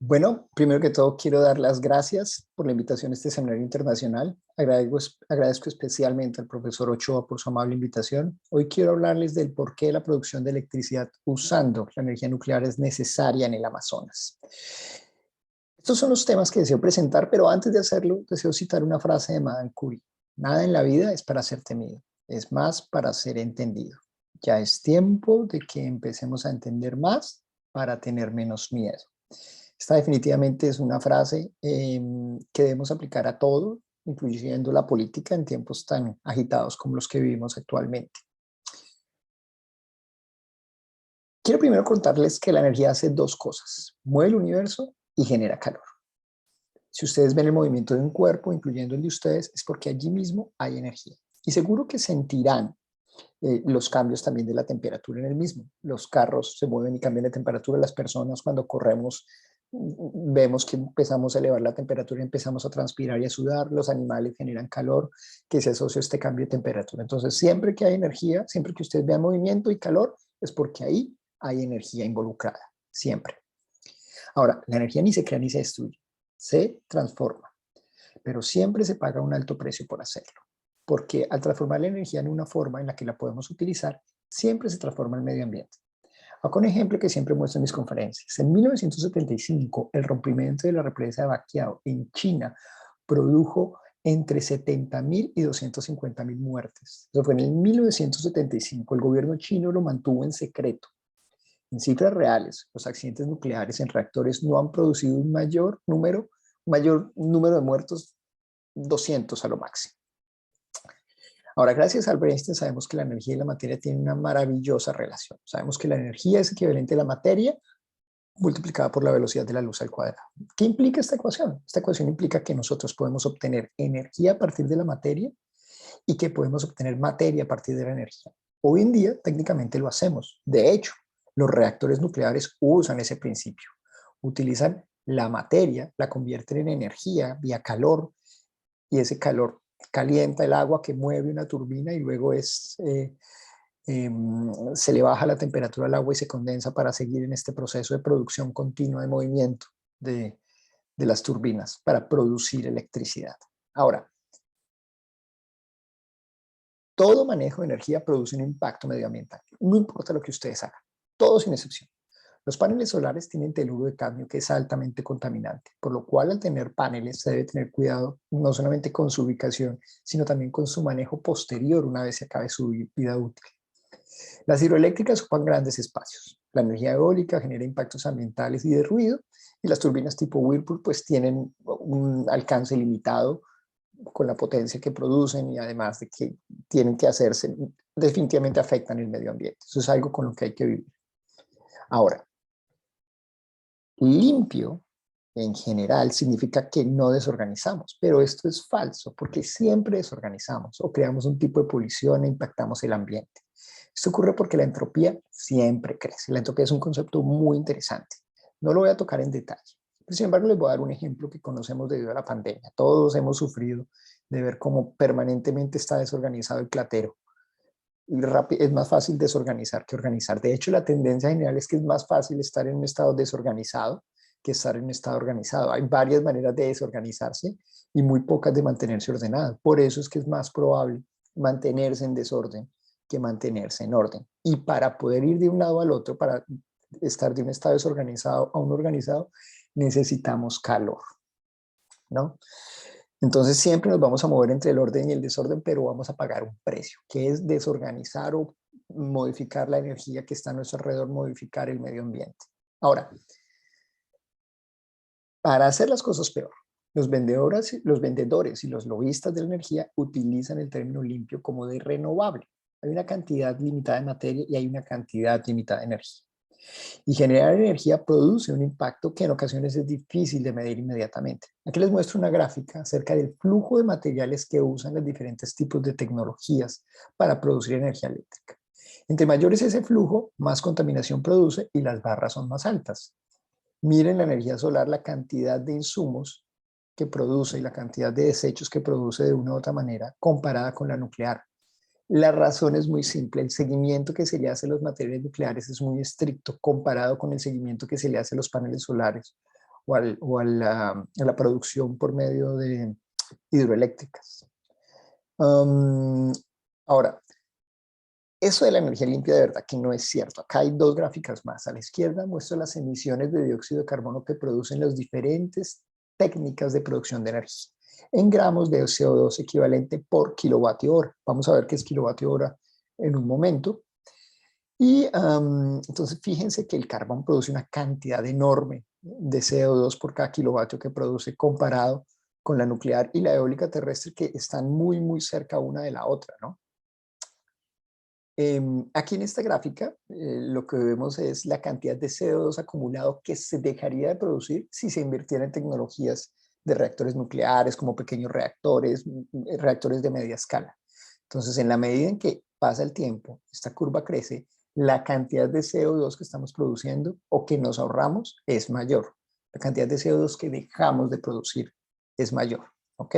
Bueno, primero que todo quiero dar las gracias por la invitación a este seminario internacional. Agradezco especialmente al profesor Ochoa por su amable invitación. Hoy quiero hablarles del por qué la producción de electricidad usando la energía nuclear es necesaria en el Amazonas. Estos son los temas que deseo presentar, pero antes de hacerlo, deseo citar una frase de Madame Curie. Nada en la vida es para ser temido, es más para ser entendido. Ya es tiempo de que empecemos a entender más para tener menos miedo. Esta definitivamente es una frase que debemos aplicar a todo, incluyendo la política en tiempos tan agitados como los que vivimos actualmente. Quiero primero contarles que la energía hace dos cosas: mueve el universo y genera calor. Si ustedes ven el movimiento de un cuerpo, incluyendo el de ustedes, es porque allí mismo hay energía. Y seguro que sentirán los cambios también de la temperatura en el mismo. Los carros se mueven y cambian de temperatura. Las personas cuando corremos vemos que empezamos a elevar la temperatura y empezamos a transpirar y a sudar. Los animales generan calor que se asocia a este cambio de temperatura. Entonces, siempre que hay energía, siempre que ustedes vean movimiento y calor, es porque ahí hay energía involucrada, siempre. Ahora, la energía ni se crea ni se destruye, se transforma, pero siempre se paga un alto precio por hacerlo, porque al transformar la energía en una forma en la que la podemos utilizar, siempre se transforma el medio ambiente. Acá un ejemplo que siempre muestro en mis conferencias. En 1975, el rompimiento de la represa de Baquiao en China produjo entre 70.000 y 250.000 muertes. Eso fue en el 1975. El gobierno chino lo mantuvo en secreto. En cifras reales, los accidentes nucleares en reactores no han producido un mayor número de muertos, 200 a lo máximo. Ahora, gracias a Albert Einstein sabemos que la energía y la materia tienen una maravillosa relación. Sabemos que la energía es equivalente a la materia multiplicada por la velocidad de la luz al cuadrado. ¿Qué implica esta ecuación? Esta ecuación implica que nosotros podemos obtener energía a partir de la materia y que podemos obtener materia a partir de la energía. Hoy en día, técnicamente lo hacemos. De hecho, los reactores nucleares usan ese principio. Utilizan la materia, la convierten en energía vía calor, y ese calor calienta el agua que mueve una turbina y luego se le baja la temperatura al agua y se condensa para seguir en este proceso de producción continua de movimiento de las turbinas para producir electricidad. Ahora, todo manejo de energía produce un impacto medioambiental, no importa lo que ustedes hagan, todo sin excepción. Los paneles solares tienen teluro de cadmio que es altamente contaminante, por lo cual al tener paneles se debe tener cuidado no solamente con su ubicación, sino también con su manejo posterior una vez se acabe su vida útil. Las hidroeléctricas ocupan grandes espacios. La energía eólica genera impactos ambientales y de ruido, y las turbinas tipo Whirlpool pues tienen un alcance limitado con la potencia que producen y además de que tienen que hacerse, definitivamente afectan el medio ambiente. Eso es algo con lo que hay que vivir. Ahora, limpio en general significa que no desorganizamos, pero esto es falso porque siempre desorganizamos o creamos un tipo de polución e impactamos el ambiente. Esto ocurre porque la entropía siempre crece. La entropía es un concepto muy interesante. No lo voy a tocar en detalle. Sin embargo, les voy a dar un ejemplo que conocemos debido a la pandemia. Todos hemos sufrido de ver cómo permanentemente está desorganizado el platero. Y es más fácil desorganizar que organizar. De hecho, la tendencia general es que es más fácil estar en un estado desorganizado que estar en un estado organizado. Hay varias maneras de desorganizarse y muy pocas de mantenerse ordenado. Por eso es que es más probable mantenerse en desorden que mantenerse en orden. Y para poder ir de un lado al otro, para estar de un estado desorganizado a un organizado, necesitamos calor, ¿no? Entonces siempre nos vamos a mover entre el orden y el desorden, pero vamos a pagar un precio, que es desorganizar o modificar la energía que está a nuestro alrededor, modificar el medio ambiente. Ahora, para hacer las cosas peor, los vendedores y los lobistas de la energía utilizan el término limpio como de renovable. Hay una cantidad limitada de materia y hay una cantidad limitada de energía. Y generar energía produce un impacto que en ocasiones es difícil de medir inmediatamente. Aquí les muestro una gráfica acerca del flujo de materiales que usan los diferentes tipos de tecnologías para producir energía eléctrica. Entre mayor es ese flujo, más contaminación produce y las barras son más altas. Miren la energía solar, la cantidad de insumos que produce y la cantidad de desechos que produce de una u otra manera comparada con la nuclear. La razón es muy simple, el seguimiento que se le hace a los materiales nucleares es muy estricto comparado con el seguimiento que se le hace a los paneles solares a la producción por medio de hidroeléctricas. Ahora, eso de la energía limpia de verdad que no es cierto. Acá hay dos gráficas más. A la izquierda muestro las emisiones de dióxido de carbono que producen las diferentes técnicas de producción de energía en gramos de CO2 equivalente por kilovatio hora. Vamos a ver qué es kilovatio hora en un momento. Y entonces fíjense que el carbón produce una cantidad enorme de CO2 por cada kilovatio que produce comparado con la nuclear y la eólica terrestre, que están muy, muy cerca una de la otra, ¿no? Aquí en esta gráfica lo que vemos es la cantidad de CO2 acumulado que se dejaría de producir si se invirtiera en tecnologías de reactores nucleares como pequeños reactores, reactores de media escala. Entonces, en la medida en que pasa el tiempo, esta curva crece, la cantidad de CO2 que estamos produciendo o que nos ahorramos es mayor. La cantidad de CO2 que dejamos de producir es mayor, ¿ok?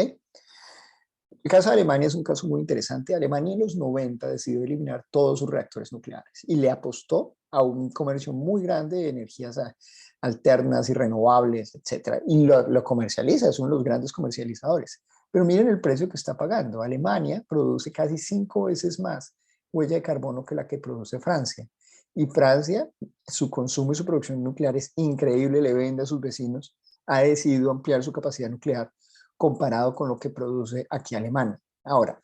El caso de Alemania es un caso muy interesante. Alemania en los 90 decidió eliminar todos sus reactores nucleares y le apostó a un comercio muy grande de energías alternas y renovables, etcétera, y lo comercializa, es uno de los grandes comercializadores. Pero miren el precio que está pagando. Alemania produce casi 5 veces más huella de carbono que la que produce Francia. Y Francia, su consumo y su producción nuclear es increíble, le vende a sus vecinos, ha decidido ampliar su capacidad nuclear comparado con lo que produce aquí Alemania. Ahora,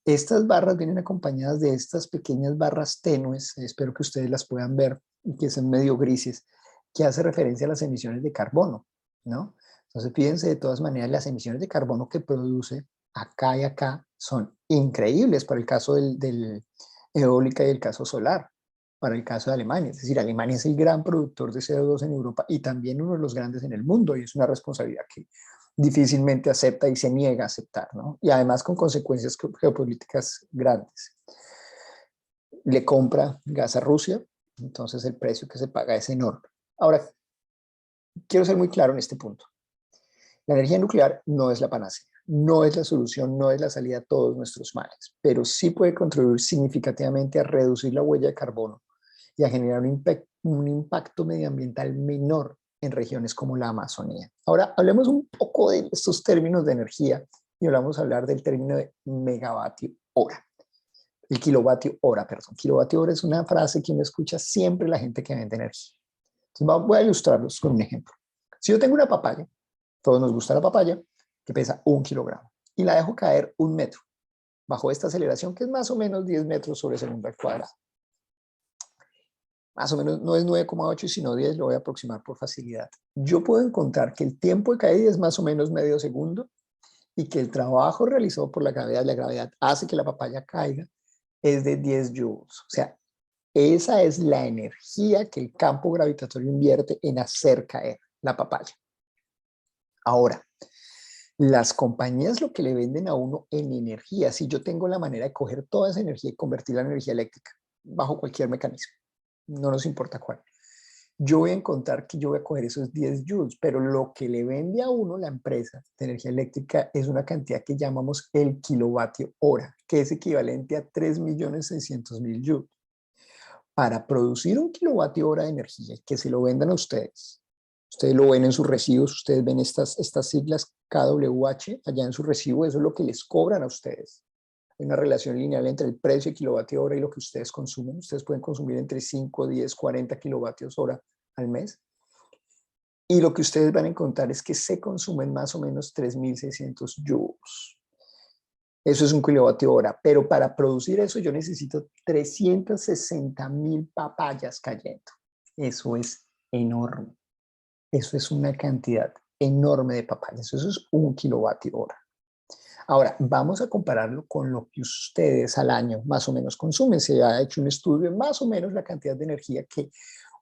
estas barras vienen acompañadas de estas pequeñas barras tenues, espero que ustedes las puedan ver, que son medio grises, que hace referencia a las emisiones de carbono, ¿no? Entonces, fíjense, de todas maneras, las emisiones de carbono que produce acá y acá son increíbles para el caso del eólica y el caso solar, para el caso de Alemania. Es decir, Alemania es el gran productor de CO2 en Europa y también uno de los grandes en el mundo, y es una responsabilidad que difícilmente acepta y se niega a aceptar, ¿no? Y además con consecuencias geopolíticas grandes. Le compra gas a Rusia, entonces el precio que se paga es enorme. Ahora, quiero ser muy claro en este punto. La energía nuclear no es la panacea, no es la solución, no es la salida a todos nuestros males, pero sí puede contribuir significativamente a reducir la huella de carbono y a generar un impacto medioambiental menor en regiones como la Amazonía. Ahora, hablemos un poco de estos términos de energía y vamos a hablar del término de megavatio hora. El kilovatio hora, perdón. Kilovatio hora es una frase que uno escucha siempre la gente que vende energía. Entonces, voy a ilustrarlos con un ejemplo. Si yo tengo una papaya, todos nos gusta la papaya, que pesa 1 kilogramo, y la dejo caer 1 metro, bajo esta aceleración que es más o menos 10 metros sobre segundo al cuadrado. Más o menos no es 9,8 sino 10, lo voy a aproximar por facilidad. Yo puedo encontrar que el tiempo de caída es más o menos medio segundo y que el trabajo realizado por la gravedad hace que la papaya caiga, es de 10 joules. O sea, esa es la energía que el campo gravitatorio invierte en hacer caer la papaya. Ahora, las compañías lo que le venden a uno en energía, si yo tengo la manera de coger toda esa energía y convertirla en energía eléctrica, bajo cualquier mecanismo, no nos importa cuál, yo voy a encontrar que yo voy a coger esos 10 joules, pero lo que le vende a uno la empresa de energía eléctrica es una cantidad que llamamos el kilovatio hora, que es equivalente a 3.600.000 joules. Para producir un kilovatio hora de energía, que se lo vendan a ustedes, ustedes lo ven en sus recibos, ustedes ven estas siglas kWh allá en su recibo, eso es lo que les cobran a ustedes. Hay una relación lineal entre el precio de kilovatio hora y lo que ustedes consumen. Ustedes pueden consumir entre 5, 10, 40 kilovatios hora al mes. Y lo que ustedes van a encontrar es que se consumen más o menos 3.600 joules. Eso es un kilovatio hora, pero para producir eso yo necesito 360.000 papayas cayendo. Eso es enorme. Eso es una cantidad enorme de papayas. Eso es 1 kilovatio hora. Ahora, vamos a compararlo con lo que ustedes al año más o menos consumen. Se ha hecho un estudio de más o menos la cantidad de energía que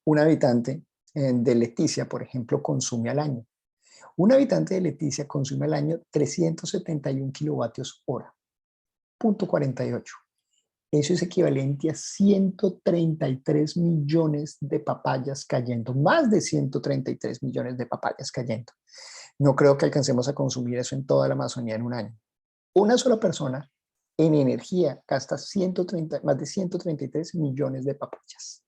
un habitante de Leticia, por ejemplo, consume al año. Un habitante de Leticia consume al año 371 kilovatios hora, punto 48. Eso es equivalente a 133 millones de papayas cayendo, más de 133 millones de papayas cayendo. No creo que alcancemos a consumir eso en toda la Amazonía en un año. Una sola persona en energía gasta más de 133 millones de papayas.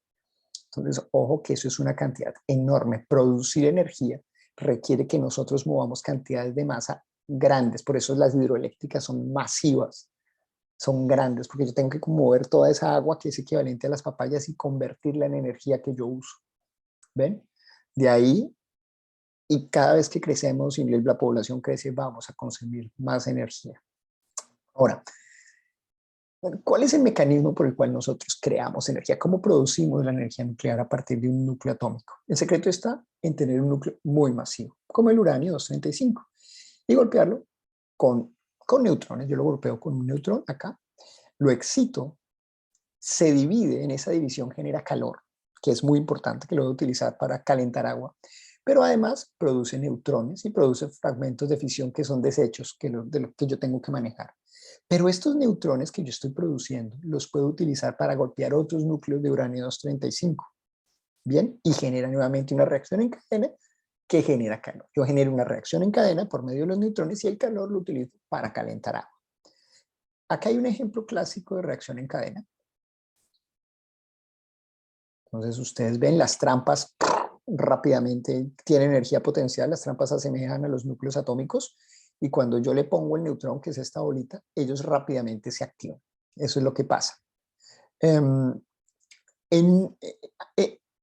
Entonces, ojo que eso es una cantidad enorme. Producir energía requiere que nosotros movamos cantidades de masa grandes, por eso las hidroeléctricas son masivas, son grandes, porque yo tengo que mover toda esa agua que es equivalente a las papayas y convertirla en energía que yo uso. ¿Ven? De ahí, y cada vez que crecemos y la población crece, vamos a consumir más energía. Ahora, ¿cuál es el mecanismo por el cual nosotros creamos energía? ¿Cómo producimos la energía nuclear a partir de un núcleo atómico? El secreto está en tener un núcleo muy masivo, como el uranio 235, y golpearlo con neutrones. Yo lo golpeo con un neutrón acá, lo excito, se divide, en esa división genera calor, que es muy importante, que lo voy a utilizar para calentar agua, pero además produce neutrones y produce fragmentos de fisión que son desechos de lo que yo tengo que manejar. Pero estos neutrones que yo estoy produciendo los puedo utilizar para golpear otros núcleos de uranio 235. Bien, y genera nuevamente una reacción en cadena que genera calor. Yo genero una reacción en cadena por medio de los neutrones y el calor lo utilizo para calentar agua. Acá hay un ejemplo clásico de reacción en cadena. Entonces ustedes ven las trampas rápidamente tienen energía potencial, las trampas se asemejan a los núcleos atómicos y cuando yo le pongo el neutrón, que es esta bolita, ellos rápidamente se activan. Eso es lo que pasa.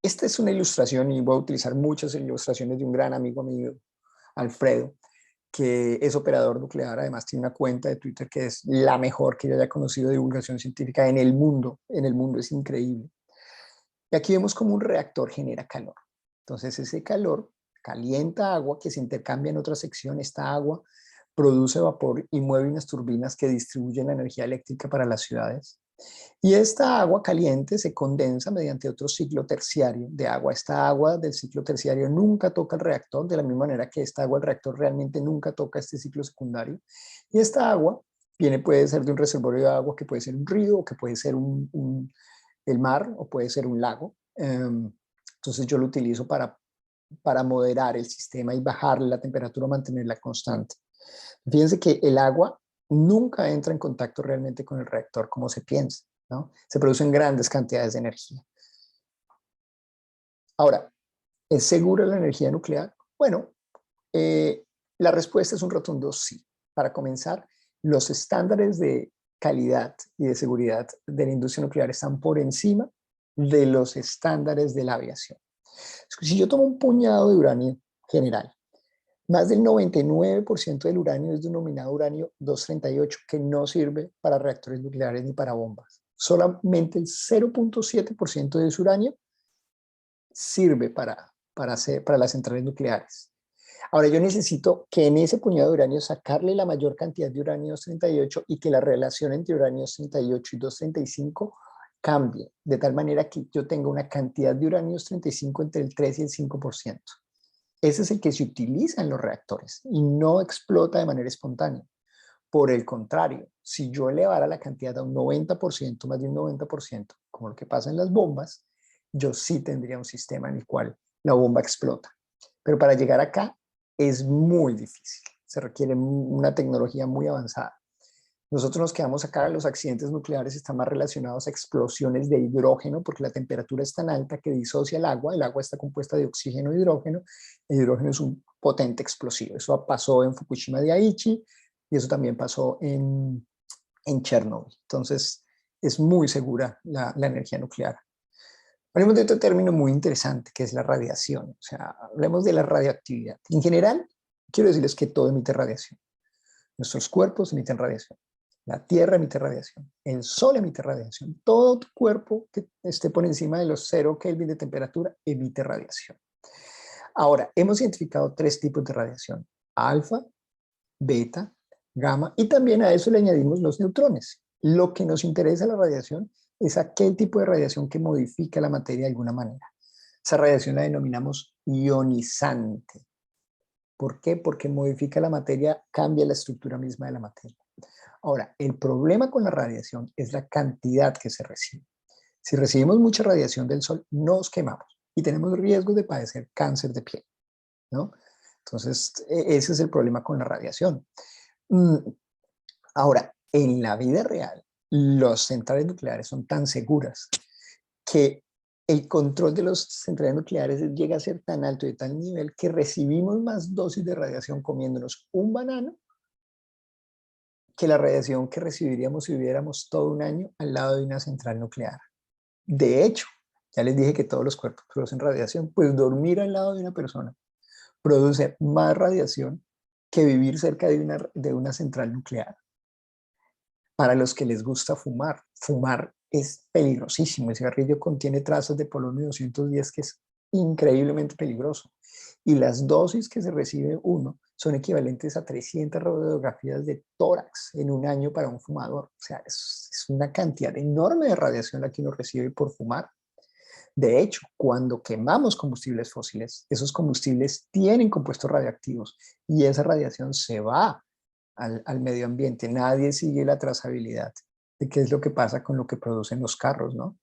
Esta es una ilustración y voy a utilizar muchas ilustraciones de un gran amigo mío, Alfredo, que es operador nuclear, además tiene una cuenta de Twitter que es la mejor que yo haya conocido de divulgación científica en el mundo es increíble. Y aquí vemos cómo un reactor genera calor. Entonces ese calor calienta agua que se intercambia en otra sección, esta agua produce vapor y mueve unas turbinas que distribuyen la energía eléctrica para las ciudades. Y esta agua caliente se condensa mediante otro ciclo terciario de agua. Esta agua del ciclo terciario nunca toca el reactor, de la misma manera que esta agua del reactor realmente nunca toca este ciclo secundario. Y esta agua puede ser de un reservorio de agua que puede ser un río, o que puede ser el mar, o puede ser un lago. Entonces yo lo utilizo para moderar el sistema y bajar la temperatura o mantenerla constante. Fíjense que el agua nunca entra en contacto realmente con el reactor como se piensa, ¿no? Se producen grandes cantidades de energía. Ahora, ¿es segura la energía nuclear? Bueno, la respuesta es un rotundo sí. Para comenzar, los estándares de calidad y de seguridad de la industria nuclear están por encima de los estándares de la aviación. Si yo tomo un puñado de uranio general, más del 99% del uranio es denominado uranio 238, que no sirve para reactores nucleares ni para bombas. Solamente el 0.7% de ese uranio sirve para las centrales nucleares. Ahora yo necesito que en ese puñado de uranio sacarle la mayor cantidad de uranio 238 y que la relación entre uranio 238 y 235 cambie, de tal manera que yo tenga una cantidad de uranio 235 entre el 3 y el 5%. Ese es el que se utiliza en los reactores y no explota de manera espontánea. Por el contrario, si yo elevara la cantidad a un 90%, más de un 90%, como lo que pasa en las bombas, yo sí tendría un sistema en el cual la bomba explota. Pero para llegar acá es muy difícil. Se requiere una tecnología muy avanzada. Nosotros nos quedamos acá, los accidentes nucleares están más relacionados a explosiones de hidrógeno, porque la temperatura es tan alta que disocia el agua está compuesta de oxígeno e hidrógeno, el hidrógeno es un potente explosivo, eso pasó en Fukushima Daiichi y eso también pasó en Chernobyl, entonces es muy segura la energía nuclear. Hablemos de otro término muy interesante que es la radiación, o sea, hablemos de la radioactividad. En general, quiero decirles que todo emite radiación, nuestros cuerpos emiten radiación. La Tierra emite radiación, el Sol emite radiación, todo tu cuerpo que esté por encima de los 0 Kelvin de temperatura emite radiación. Ahora, hemos identificado 3 tipos de radiación, alfa, beta, gamma, y también a eso le añadimos los neutrones. Lo que nos interesa la radiación es aquel tipo de radiación que modifica la materia de alguna manera. Esa radiación la denominamos ionizante. ¿Por qué? Porque modifica la materia, cambia la estructura misma de la materia. Ahora, el problema con la radiación es la cantidad que se recibe. Si recibimos mucha radiación del sol, nos quemamos y tenemos riesgo de padecer cáncer de piel, ¿no? Entonces, ese es el problema con la radiación. Ahora, en la vida real, las centrales nucleares son tan seguras que el control de los centrales nucleares llega a ser tan alto y de tal nivel que recibimos más dosis de radiación comiéndonos un banano que la radiación que recibiríamos si viviéramos todo un año al lado de una central nuclear. De hecho, ya les dije que todos los cuerpos producen radiación, pues dormir al lado de una persona produce más radiación que vivir cerca de una central nuclear. Para los que les gusta fumar, fumar es peligrosísimo. El cigarrillo contiene trazas de polonio 210 que es increíblemente peligroso. Y las dosis que se recibe uno son equivalentes a 300 radiografías de tórax en un año para un fumador. O sea, es una cantidad enorme de radiación la que uno recibe por fumar. De hecho, cuando quemamos combustibles fósiles, esos combustibles tienen compuestos radioactivos y esa radiación se va al medio ambiente. Nadie sigue la trazabilidad de qué es lo que pasa con lo que producen los carros, ¿no?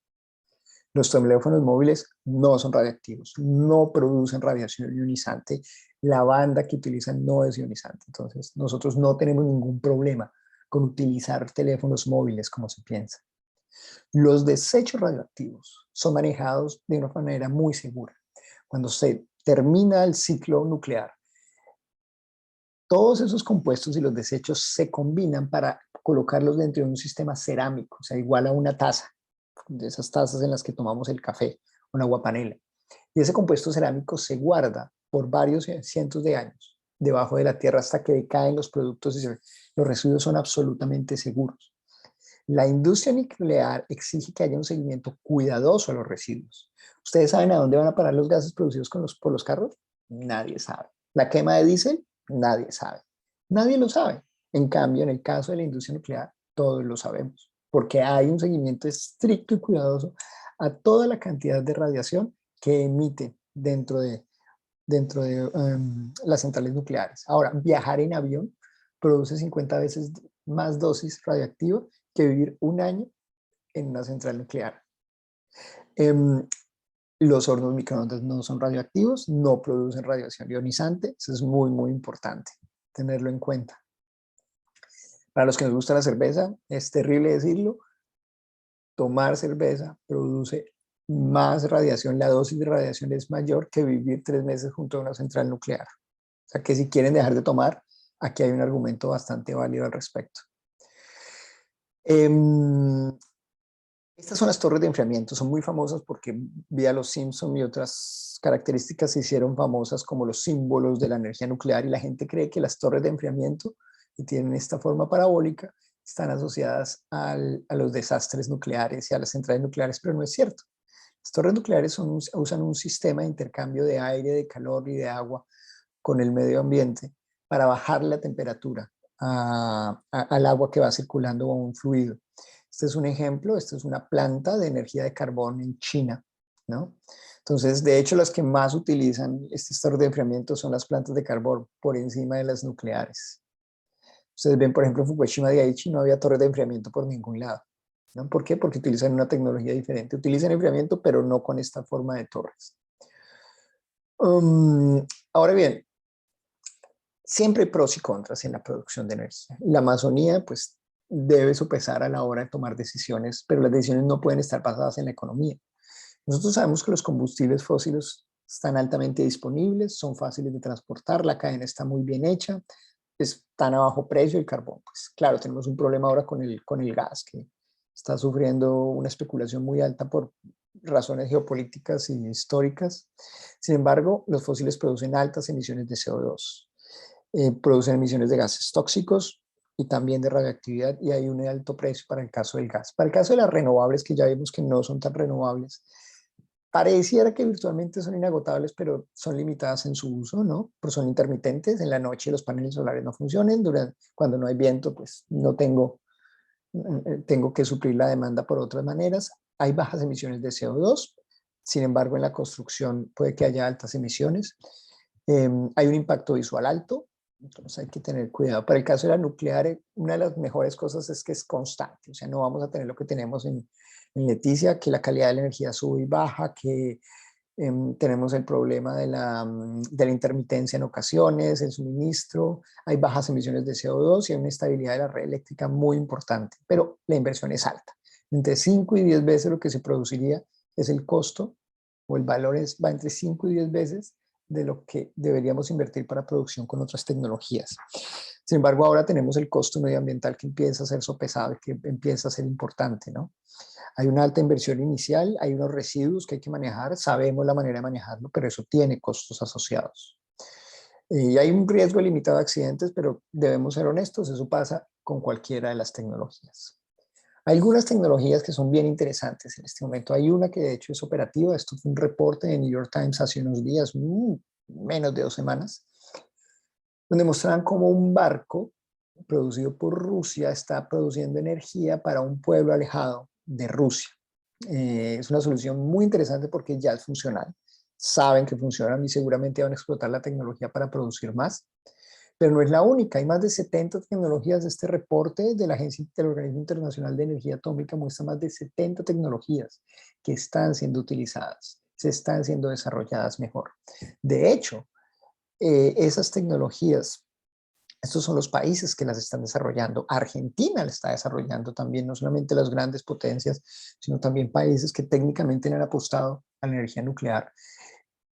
Los teléfonos móviles no son radioactivos, no producen radiación ionizante, la banda que utilizan no es ionizante, entonces nosotros no tenemos ningún problema con utilizar teléfonos móviles como se piensa. Los desechos radioactivos son manejados de una manera muy segura. Cuando se termina el ciclo nuclear, todos esos compuestos y los desechos se combinan para colocarlos dentro de un sistema cerámico, o sea, igual a una taza, de esas tazas en las que tomamos el café, un agua panela. Y ese compuesto cerámico se guarda por varios cientos de años debajo de la tierra hasta que decaen los productos y los residuos son absolutamente seguros. La industria nuclear exige que haya un seguimiento cuidadoso a los residuos. ¿Ustedes saben a dónde van a parar los gases producidos por los carros? Nadie sabe. ¿La quema de diésel? Nadie sabe. Nadie lo sabe. En cambio, en el caso de la industria nuclear, todos lo sabemos, porque hay un seguimiento estricto y cuidadoso a toda la cantidad de radiación que emite dentro de las centrales nucleares. Ahora, viajar en avión produce 50 veces más dosis radioactiva que vivir un año en una central nuclear. Los hornos microondas no son radioactivos, no producen radiación ionizante, eso es muy, muy importante tenerlo en cuenta. Para los que nos gusta la cerveza, es terrible decirlo, tomar cerveza produce más radiación, la dosis de radiación es mayor que vivir 3 meses junto a una central nuclear. O sea que si quieren dejar de tomar, aquí hay un argumento bastante válido al respecto. Estas son las torres de enfriamiento, son muy famosas porque vía Los Simpson y otras características se hicieron famosas como los símbolos de la energía nuclear y la gente cree que las torres de enfriamiento que tienen esta forma parabólica están asociadas a los desastres nucleares y a las centrales nucleares, pero no es cierto. Las torres nucleares usan un sistema de intercambio de aire, de calor y de agua con el medio ambiente para bajar la temperatura al agua que va circulando o a un fluido. Este es un ejemplo, esta es una planta de energía de carbón en China, ¿no? Entonces, de hecho, las que más utilizan este estado de enfriamiento son las plantas de carbón por encima de las nucleares. Ustedes ven, por ejemplo, en Fukushima de Aichi no había torres de enfriamiento por ningún lado, ¿no? ¿Por qué? Porque utilizan una tecnología diferente. Utilizan enfriamiento, pero no con esta forma de torres. Ahora bien, siempre hay pros y contras en la producción de energía. La Amazonía, pues, debe sopesar a la hora de tomar decisiones, pero las decisiones no pueden estar basadas en la economía. Nosotros sabemos que los combustibles fósiles están altamente disponibles, son fáciles de transportar, la cadena está muy bien hecha, están a bajo precio el carbón. Pues claro, tenemos un problema ahora con el gas, que está sufriendo una especulación muy alta por razones geopolíticas y históricas. Sin embargo, los fósiles producen altas emisiones de CO2. Producen emisiones de gases tóxicos y también de radioactividad y hay un alto precio para el caso del gas. Para el caso de las renovables, que ya vimos que no son tan renovables, pareciera que virtualmente son inagotables, pero son limitadas en su uso, ¿no? Porque son intermitentes, en la noche los paneles solares no funcionan, cuando no hay viento, pues no tengo que suplir la demanda por otras maneras. Hay bajas emisiones de CO2, sin embargo en la construcción puede que haya altas emisiones. Hay un impacto visual alto, entonces hay que tener cuidado. Para el caso de la nuclear, una de las mejores cosas es que es constante, o sea, no vamos a tener lo que tenemos en Leticia, que la calidad de la energía sube y baja, que tenemos el problema de la intermitencia en ocasiones, el suministro, hay bajas emisiones de CO2 y hay una estabilidad de la red eléctrica muy importante, pero la inversión es alta, entre 5 y 10 veces lo que se produciría es el costo, o el valor va entre 5 y 10 veces de lo que deberíamos invertir para producción con otras tecnologías. Sin embargo, ahora tenemos el costo medioambiental que empieza a ser sopesado, que empieza a ser importante, ¿no? Hay una alta inversión inicial, hay unos residuos que hay que manejar, sabemos la manera de manejarlo, pero eso tiene costos asociados. Y hay un riesgo limitado de accidentes, pero debemos ser honestos, eso pasa con cualquiera de las tecnologías. Hay algunas tecnologías que son bien interesantes en este momento. Hay una que de hecho es operativa. Esto fue un reporte de New York Times hace unos días, menos de 2 semanas, donde mostraban cómo un barco producido por Rusia está produciendo energía para un pueblo alejado de Rusia. Es una solución muy interesante porque ya es funcional. Saben que funcionan y seguramente van a explotar la tecnología para producir más. Pero no es la única, hay más de 70 tecnologías. Este reporte de la Agencia del Organismo Internacional de Energía Atómica muestra más de 70 tecnologías que están siendo utilizadas, se están siendo desarrolladas mejor. De hecho, esas tecnologías, estos son los países que las están desarrollando. Argentina la está desarrollando también, no solamente las grandes potencias, sino también países que técnicamente le han apostado a la energía nuclear.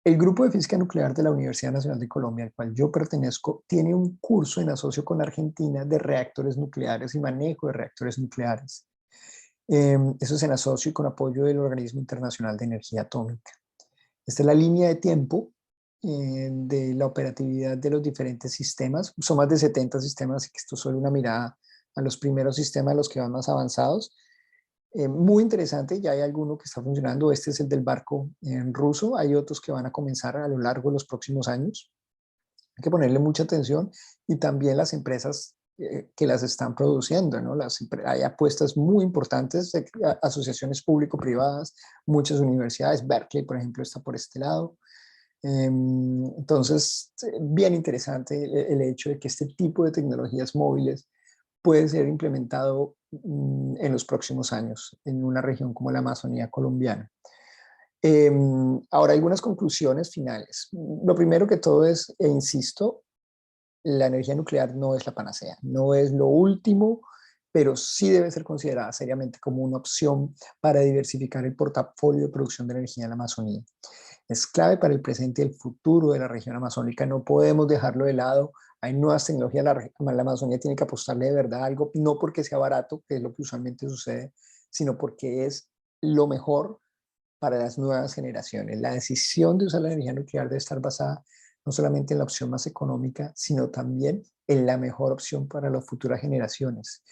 El Grupo de Física Nuclear de la Universidad Nacional de Colombia, al cual yo pertenezco, tiene un curso en asocio con Argentina de reactores nucleares y manejo de reactores nucleares. Eso es en asocio y con apoyo del Organismo Internacional de Energía Atómica. Esta es la línea de tiempo de la operatividad de los diferentes sistemas. Son más de 70 sistemas, así que esto es solo una mirada a los primeros sistemas, los que van más avanzados. Muy interesante, ya hay alguno que está funcionando. Este es el del barco ruso. Hay otros que van a comenzar a lo largo de los próximos años. Hay que ponerle mucha atención y también las empresas que las están produciendo, ¿no? Hay apuestas muy importantes de asociaciones público-privadas, muchas universidades. Berkeley, por ejemplo, está por este lado. Entonces, bien interesante el hecho de que este tipo de tecnologías móviles puede ser implementado en los próximos años en una región como la Amazonía colombiana. Ahora, algunas conclusiones finales. Lo primero que todo es, e insisto, la energía nuclear no es la panacea, no es lo último, pero sí debe ser considerada seriamente como una opción para diversificar el portafolio de producción de energía en la Amazonía. Es clave para el presente y el futuro de la región amazónica, no podemos dejarlo de lado. Hay nuevas tecnologías, la Amazonía tiene que apostarle de verdad a algo, no porque sea barato, que es lo que usualmente sucede, sino porque es lo mejor para las nuevas generaciones. La decisión de usar la energía nuclear debe estar basada no solamente en la opción más económica, sino también en la mejor opción para las futuras generaciones.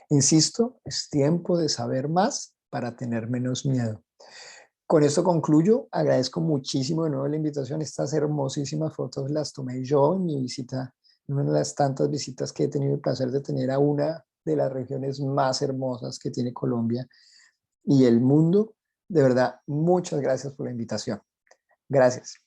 Insisto, es tiempo de saber más para tener menos miedo. Con esto concluyo. Agradezco muchísimo de nuevo la invitación. Estas hermosísimas fotos las tomé yo en mi visita, en una de las tantas visitas que he tenido el placer de tener a una de las regiones más hermosas que tiene Colombia y el mundo. De verdad, muchas gracias por la invitación. Gracias.